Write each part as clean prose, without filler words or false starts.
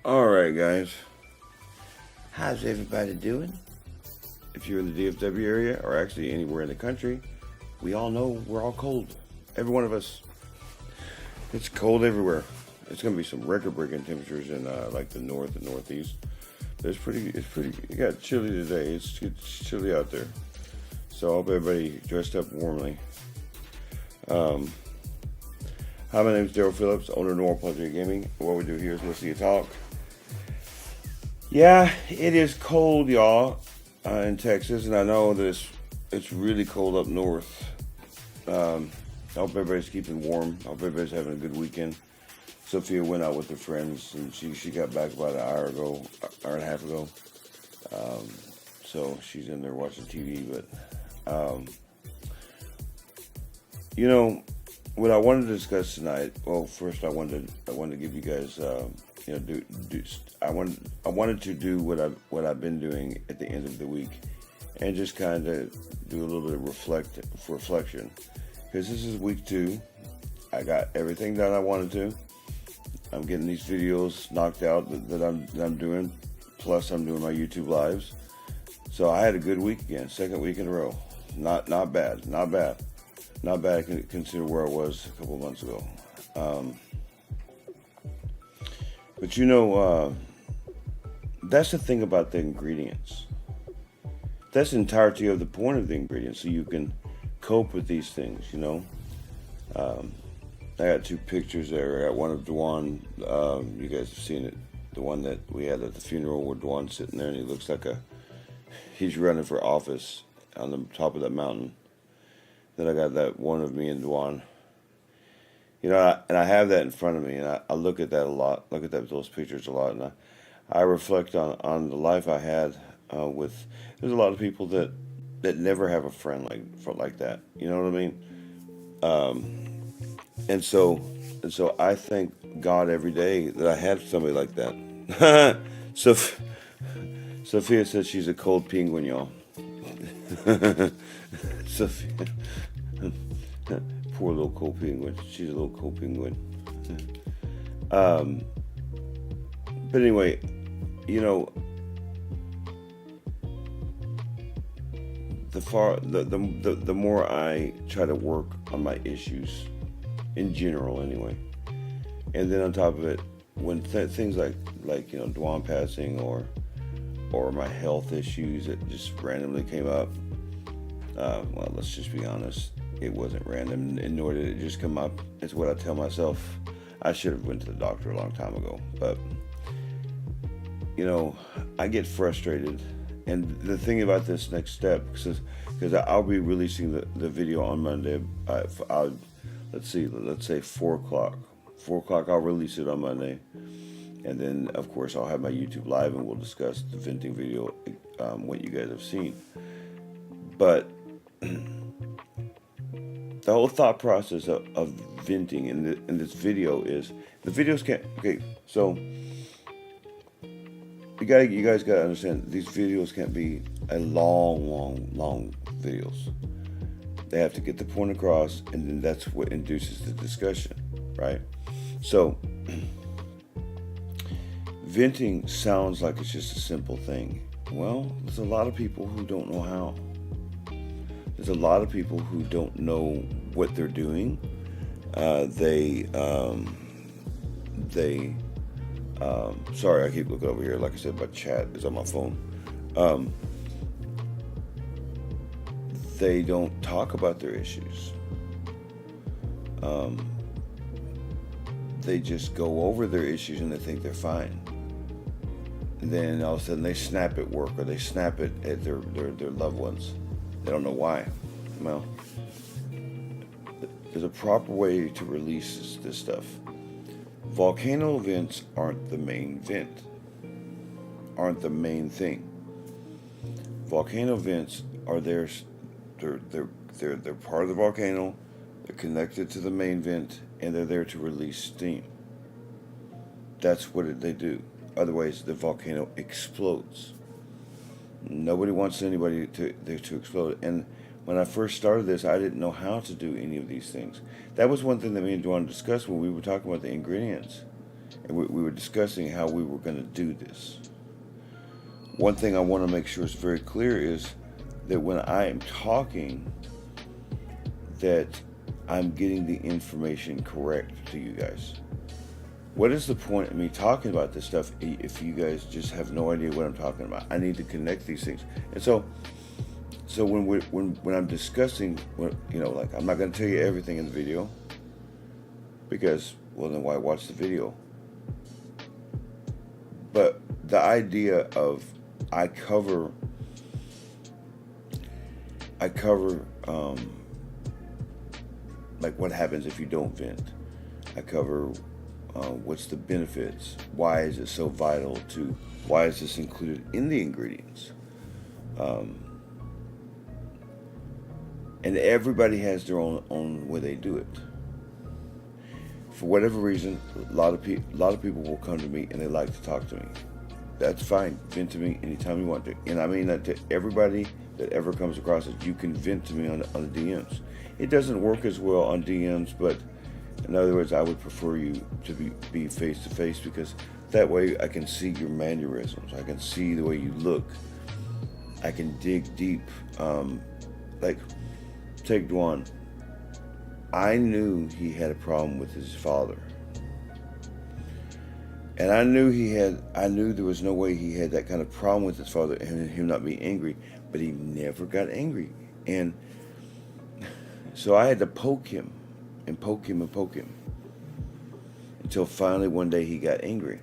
Alright, guys. How's everybody doing? If you're in the DFW area, or actually anywhere in the country, we all know we're all cold. Every one of us. It's cold everywhere. It's going to be some record-breaking temperatures in like the north and northeast. But it got chilly today. It's chilly out there. So I hope everybody dressed up warmly. Um, Hi, my name is Daryl Phillips, owner of Normal Pleasure Gaming. What we do here is listen to you talk. Yeah, it is cold, y'all, in Texas, and I know that it's really cold up north. I hope everybody's keeping warm. I hope everybody's having a good weekend. Sophia went out with her friends, and she got back about an hour and a half ago. So she's in there watching TV. But you know what I wanted to discuss tonight. Well, first I wanted to give you guys I wanted to do what I've been doing at the end of the week, and just kind of do a little bit of reflection, because this is week 2. I got everything done I wanted to. I'm getting these videos knocked out that I'm doing. Plus, I'm doing my YouTube lives. So I had a good week again, second week in a row. Not bad. Consider where I was a couple of months ago. But that's the thing about the ingredients. That's the entirety of the point of the ingredients, so you can cope with these things. I got 2 pictures there. I got one of Dwan. You guys have seen it. The one that we had at the funeral, where Dwan's sitting there and he looks like he's running for office on the top of that mountain. Then I got that one of me and Dwan. And I have that in front of me, and I look at that a lot. Look at those pictures a lot, and I reflect on the life I had with. There's a lot of people that never have a friend like that. You know what I mean? And so I thank God every day that I had somebody like that. So Sophia says she's a cold penguin, y'all. Sophia, poor little cold penguin. She's a little cold penguin. Um, but anyway, you know, the more I try to work on my issues, in general, anyway, and then on top of it, when things like Dwan passing or my health issues that just randomly came up. Well, let's just be honest. It wasn't random, and nor did it just come up. It's what I tell myself. I should have went to the doctor a long time ago, but I get frustrated. And the thing about this next step, because I'll be releasing the video on Monday. Let's say 4 o'clock. 4 o'clock, I'll release it on Monday. And then, of course, I'll have my YouTube live and we'll discuss the venting video, what you guys have seen. But the whole thought process of venting in this video is, the videos can't, okay, so you guys got to understand, these videos can't be a long videos. They have to get the point across, and then that's what induces the discussion, right? So venting sounds like it's just a simple thing. Well, there's a lot of people who don't know how. There's a lot of people who don't know what they're doing. Sorry, I keep looking over here. Like I said, my chat is on my phone. They don't talk about their issues. They just go over their issues and they think they're fine. And then all of a sudden they snap at work, or they snap at their loved ones. They don't know why. Well, there's a proper way to release this stuff. Volcano vents aren't the main thing. Volcano vents are they're part of the volcano. They're connected to the main vent, and they're there to release steam. That's what they do. Otherwise, the volcano explodes. Nobody wants anybody to explode. And when I first started this, I didn't know how to do any of these things. That was one thing that me and Duane discussed when we were talking about the ingredients. and we were discussing how we were going to do this. One thing I want to make sure is very clear is that when I am talking, that I'm getting the information correct to you guys. What is the point of me talking about this stuff if you guys just have no idea what I'm talking about? I need to connect these things. And so when I'm discussing, like, I'm not going to tell you everything in the video, because, well, then why watch the video? But the idea of I cover like what happens if you don't vent. I cover what's the benefits, why is it so vital to, why is this included in the ingredients, and everybody has their own way they do it. For whatever reason, a lot of people will come to me and they like to talk to me. That's fine. Vent to me anytime you want to. And I mean that to everybody that ever comes across it. You can vent to me on the DMs. It doesn't work as well on DMs, but in other words, I would prefer you to be face to face, because that way I can see your mannerisms. I can see the way you look. I can dig deep. Like, take Dwan. I knew he had a problem with his father. And I knew there was no way he had that kind of problem with his father and him not being angry, but he never got angry. And so I had to poke him and poke him and poke him until finally one day he got angry.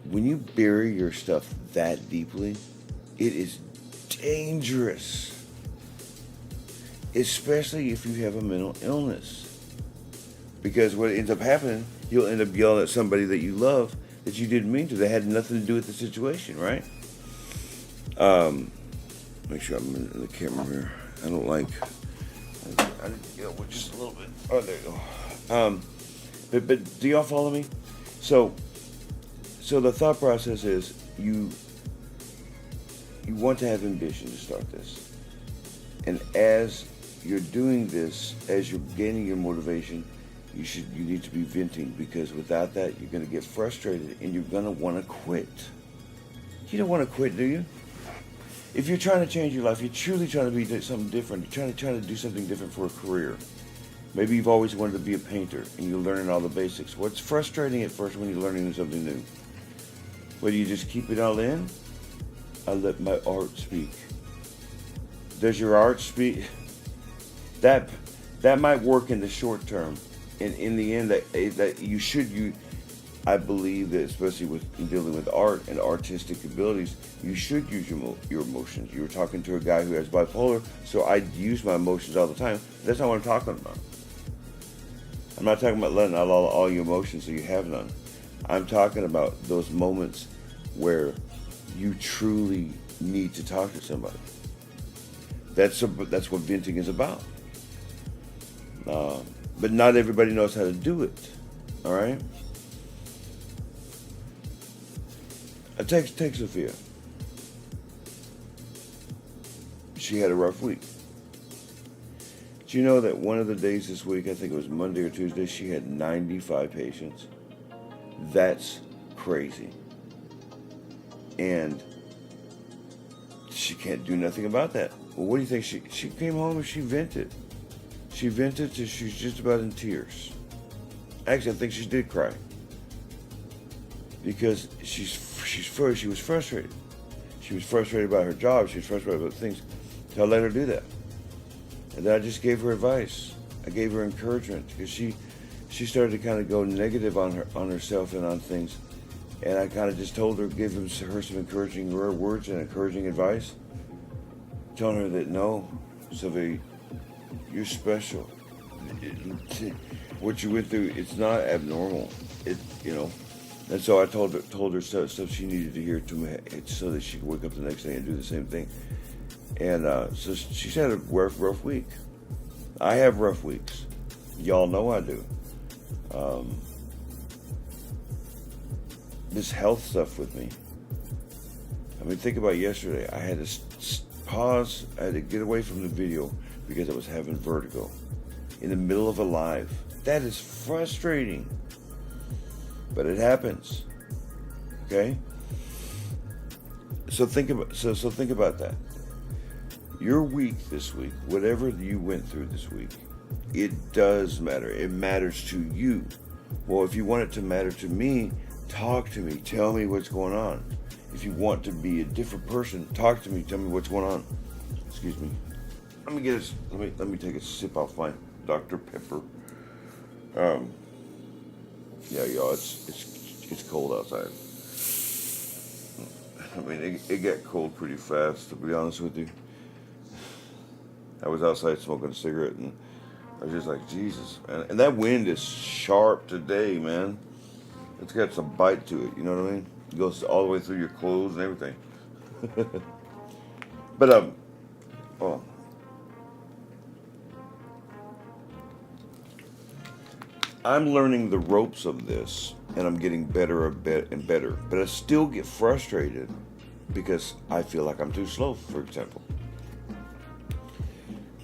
When you bury your stuff that deeply, it is dangerous. Especially if you have a mental illness. Because what ends up happening, you'll end up yelling at somebody that you love that you didn't mean to. That had nothing to do with the situation, right? Make sure I'm in the camera here. I don't like... I didn't get with just a little bit. Oh, there you go. But do y'all follow me? So the thought process is you want to have ambition to start this. And as you're doing this, as you're gaining your motivation, you need to be venting, because without that, you're going to get frustrated and you're going to want to quit. You don't want to quit, do you? If you're trying to change your life, you're truly trying to be something different. You're trying to do something different for a career. Maybe you've always wanted to be a painter and you're learning all the basics. What's frustrating at first when you're learning something new? Whether you just keep it all in, I let my art speak. Does your art speak? That might work in the short term. And in the end, I believe that, especially in dealing with art and artistic abilities, you should use your emotions. You were talking to a guy who has bipolar, so I use my emotions all the time. That's not what I'm talking about. I'm not talking about letting out all your emotions so you have none. I'm talking about those moments where you truly need to talk to somebody. That's what venting is about. But not everybody knows how to do it. All right? Take Sophia. She had a rough week. Do you know that one of the days this week, I think it was Monday or Tuesday, she had 95 patients? That's crazy. And she can't do nothing about that. Well, what do you think? She came home and she vented. She vented till she was just about in tears. Actually, I think she did cry. Because she was frustrated. She was frustrated about her job. She was frustrated about things. So I let her do that. And then I just gave her advice. I gave her encouragement, because she started to kind of go negative on herself and on things. And I kind of just told her, gave her some encouraging words and encouraging advice, telling her that, no, Sylvie, you're special. What you went through, it's not abnormal. And so I told her stuff she needed to hear so that she could wake up the next day and do the same thing. And so she's had a rough week. I have rough weeks. Y'all know I do. This health stuff with me. I mean, think about yesterday. I had to pause. I had to get away from the video because I was having vertigo in the middle of a live. That is frustrating. but it happens. Okay? So think about that. Your week this week, whatever you went through this week, it does matter. It matters to you. Well, if you want it to matter to me, talk to me. Tell me what's going on. If you want to be a different person, talk to me. Tell me what's going on. Excuse me. Let me take a sip off my Dr. Pepper. Yeah, y'all, it's cold outside. I mean, it got cold pretty fast, to be honest with you. I was outside smoking a cigarette, and I was just like, Jesus, man. And that wind is sharp today, man. It's got some bite to it, you know what I mean? It goes all the way through your clothes and everything. But, I'm learning the ropes of this, and I'm getting better and better. But I still get frustrated because I feel like I'm too slow, for example.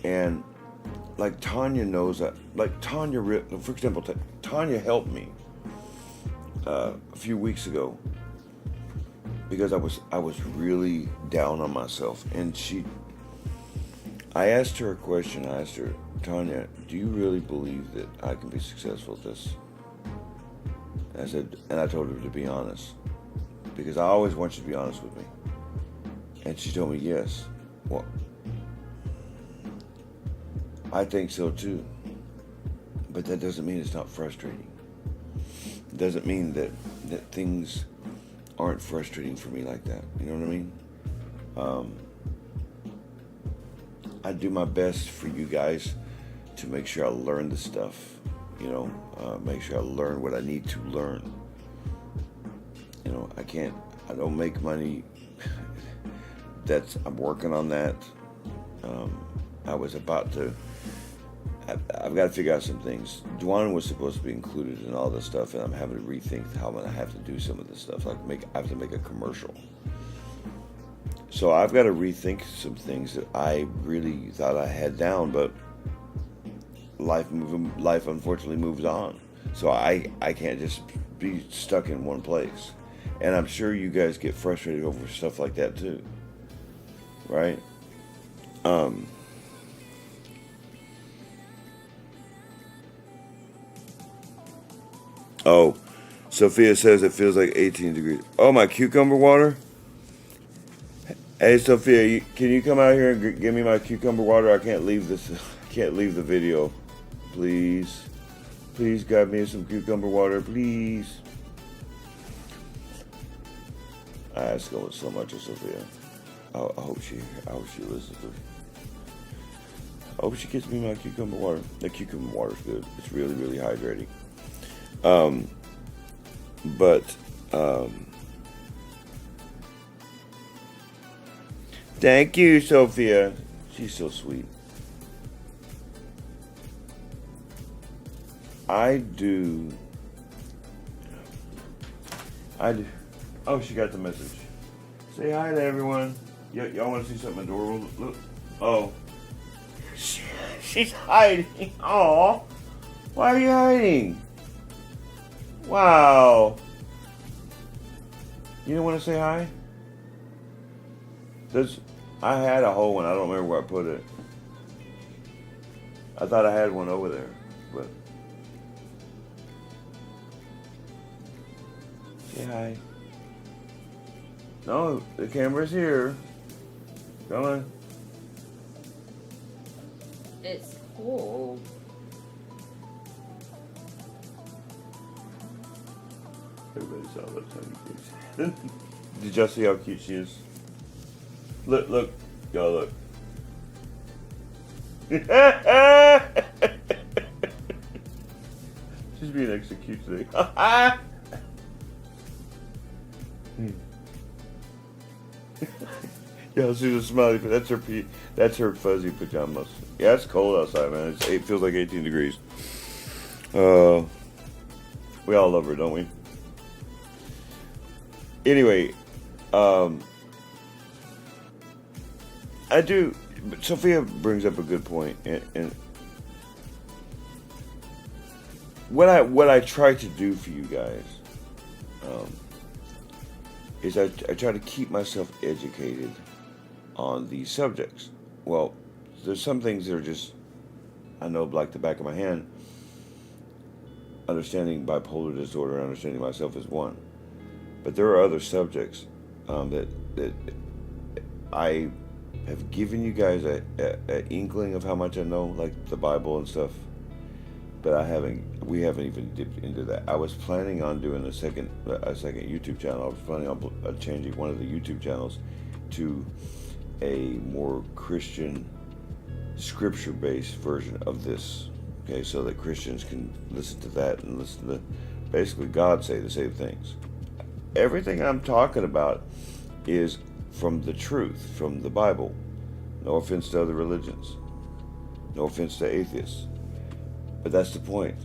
And like Tanya knows that, like Tanya, for example, Tanya helped me a few weeks ago because I was really down on myself, and I asked her a question. I asked her, Tanya, do you really believe that I can be successful at this? And I told her to be honest, because I always want you to be honest with me. And she told me yes. Well, I think so too. But that doesn't mean it's not frustrating. It doesn't mean that things aren't frustrating for me like that. You know what I mean? I do my best for you guys to make sure I learn the stuff, make sure I learn what I need to learn. I don't make money. I'm working on that. I've got to figure out some things. Dwan was supposed to be included in all this stuff, and I'm having to rethink how I'm going to have to do some of this stuff. I have to make a commercial. So I've got to rethink some things that I really thought I had down, but life unfortunately moves on. So I can't just be stuck in one place. And I'm sure you guys get frustrated over stuff like that too. Right? Oh, Sophia says it feels like 18 degrees. Oh, my cucumber water? Hey, Sophia, can you come out here and give me my cucumber water? I can't leave this. I can't leave the video. Please. Please grab me some cucumber water, please. I ask so much of Sophia. I hope she listens to me. I hope she gets me my cucumber water. The cucumber water's good. It's really, really hydrating. Thank you, Sophia. She's so sweet. I do. Oh, she got the message. Say hi to everyone. Y'all want to see something adorable? Look. Oh. She's hiding. Aw. Why are you hiding? Wow. You didn't want to say hi? I had a whole one. I don't remember where I put it. I thought I had one over there, but say hi. No, the camera's here. Come on. It's cold. Everybody saw that tiny face. Did y'all see how cute she is? Look. Y'all look. She's being extra cute today. Yeah, she's a smiley. That's her fuzzy pajamas. Yeah, it's cold outside, man. It feels like 18 degrees. We all love her, don't we? Anyway, I do. But Sophia brings up a good point, and what I try to do for you guys is I try to keep myself educated on these subjects. Well, there's some things that are just, I know like the back of my hand. Understanding bipolar disorder and understanding myself is one. But there are other subjects that I have given you guys a inkling of how much I know, like the Bible and stuff. But we haven't even dipped into that. I was planning on doing a second YouTube channel. I was planning on changing one of the YouTube channels to a more Christian, scripture-based version of this. Okay, so that Christians can listen to that and listen to basically God say the same things. Everything I'm talking about is from the truth, from the Bible. No offense to other religions. No offense to atheists. But that's the point.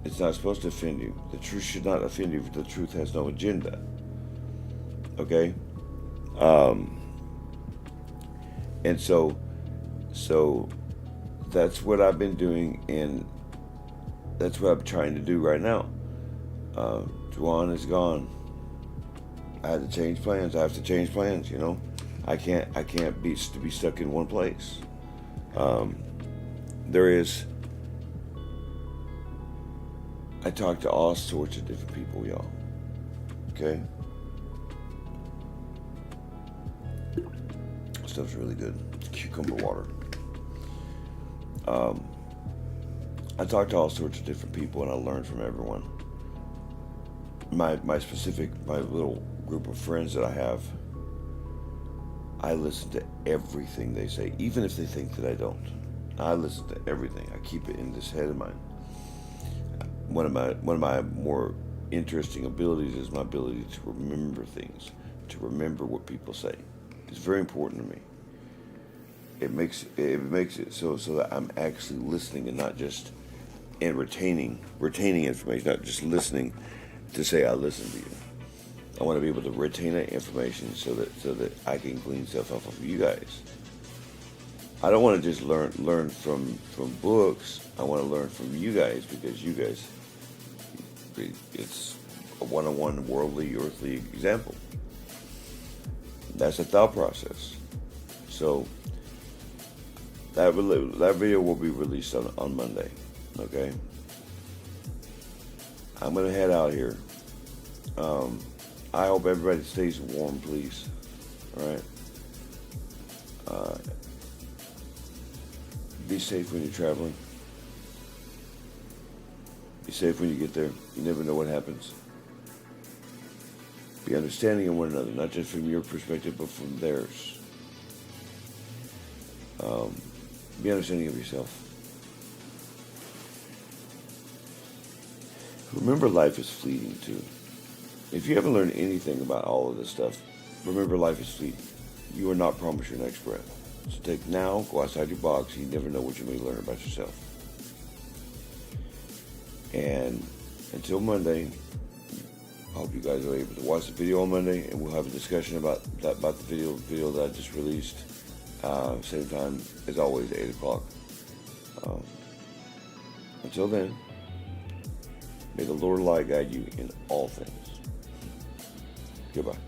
It's not supposed to offend you. The truth should not offend you, for the truth has no agenda. Okay? And so that's what I've been doing, and that's what I'm trying to do right now. Juan is gone. I had to change plans. I have to change plans, you know. I can't be stuck in one place. I talk to all sorts of different people, y'all. Okay? Stuff's really good. It's cucumber water. I talk to all sorts of different people, and I learn from everyone. My little group of friends that I have, I listen to everything they say, even if they think that I don't. I listen to everything. I keep it in this head of mine. One of my more interesting abilities is my ability to remember things, to remember what people say. It's very important to me. It makes it so that I'm actually listening and not just retaining information, not just listening to say I listen to you. I want to be able to retain that information so that I can glean stuff off of you guys. I don't want to just learn from books. I want to learn from you guys, because you guys, it's a one-on-one worldly, earthly example. That's a thought process. So that video will be released on Monday. Okay. I'm gonna head out here. I hope everybody stays warm, please. All right. Be safe when you're traveling. Be safe when you get there. You never know what happens. Be understanding of one another, not just from your perspective, but from theirs. Be understanding of yourself. Remember, life is fleeting too. If you haven't learned anything about all of this stuff, remember, life is fleeting. You are not promised your next breath. So take now, go outside your box. You never know what you may learn about yourself. And until Monday, I hope you guys are able to watch the video on Monday, and we'll have a discussion about the video that I just released. Same time as always, 8 o'clock. Until then, may the Lord light guide you in all things. Goodbye.